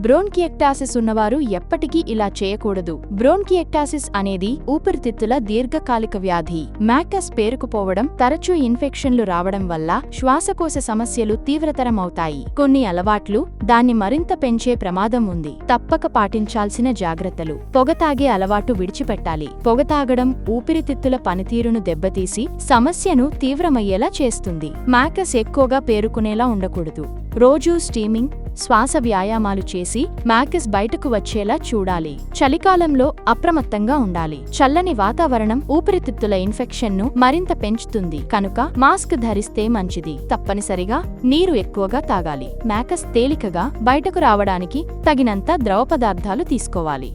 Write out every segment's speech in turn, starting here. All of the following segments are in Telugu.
బ్రోన్కియెక్టాసిస్ ఉన్నవారు ఎప్పటికీ ఇలా చేయకూడదు. బ్రోన్కియెక్టాసిస్ అనేది ఊపిరితిత్తుల దీర్ఘకాలిక వ్యాధి. మ్యాకస్ పేరుకుపోవడం, తరచూ ఇన్ఫెక్షన్లు రావడం వల్ల శ్వాసకోశ సమస్యలు తీవ్రతరమవుతాయి. కొన్ని అలవాట్లు దాన్ని మరింత పెంచే ప్రమాదం ఉంది. తప్పక పాటించాల్సిన జాగ్రత్తలు: పొగ తాగే అలవాటు విడిచిపెట్టాలి. పొగ తాగడం ఊపిరితిత్తుల పనితీరును దెబ్బతీసి సమస్యను తీవ్రమయ్యేలా చేస్తుంది. మ్యాకస్ ఎక్కువగా పేరుకునేలా ఉండకూడదు. రోజూ స్టీమింగ్, శ్వాస వ్యాయామాలు చేసి మ్యాకస్ బయటకు వచ్చేలా చూడాలి. చలికాలంలో అప్రమత్తంగా ఉండాలి. చల్లని వాతావరణం ఊపిరితిత్తుల ఇన్ఫెక్షన్ను మరింత పెంచుతుంది కనుక మాస్క్ ధరిస్తే మంచిది. తప్పనిసరిగా నీరు ఎక్కువగా తాగాలి. మ్యాకస్ తేలికగా బయటకు రావడానికి తగినంత ద్రవ పదార్థాలు తీసుకోవాలి.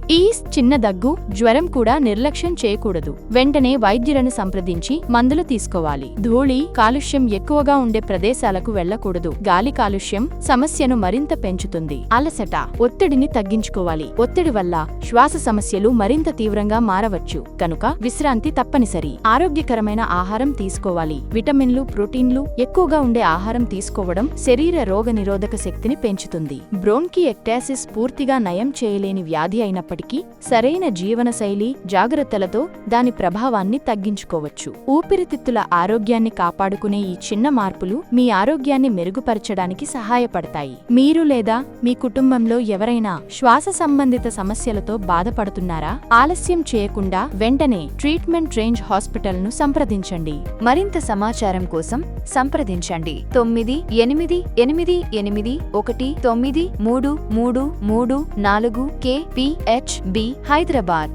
చిన్న దగ్గు, జ్వరం కూడా నిర్లక్ష్యం చేయకూడదు. వెంటనే వైద్యులను సంప్రదించి మందులు తీసుకోవాలి. ధూళి, కాలుష్యం ఎక్కువగా ఉండే ప్రదేశాలకు వెళ్లకూడదు. గాలి కాలుష్యం సమస్యను మరింత పెంచుతుంది. అలసట, ఒత్తిడిని తగ్గించుకోవాలి. ఒత్తిడి వల్ల శ్వాస సమస్యలు మరింత తీవ్రంగా మారవచ్చు కనుక విశ్రాంతి తప్పనిసరి. ఆరోగ్యకరమైన ఆహారం తీసుకోవాలి. విటమిన్లు, ప్రోటీన్లు ఎక్కువగా ఉండే ఆహారం తీసుకోవడం శరీర రోగనిరోధక శక్తిని పెంచుతుంది. బ్రోన్కియెక్టాసిస్ పూర్తిగా నయం చేయలేని వ్యాధి అయినప్పటికీ సరైన జీవనశైలి, జాగ్రత్తలతో దాని ప్రభావాన్ని తగ్గించుకోవచ్చు. ఊపిరితిత్తుల ఆరోగ్యాన్ని కాపాడుకునే ఈ చిన్న మార్పులు మీ ఆరోగ్యాన్ని మెరుగుపరచడానికి సహాయపడతాయి. మీరు లేదా మీ కుటుంబంలో ఎవరైనా శ్వాస సంబంధిత సమస్యలతో బాధపడుతున్నారా? ఆలస్యం చేయకుండా వెంటనే ట్రీట్మెంట్ రేంజ్ హాస్పిటల్ను సంప్రదించండి. మరింత సమాచారం కోసం సంప్రదించండి 9888819334 KPHB హైదరాబాద్.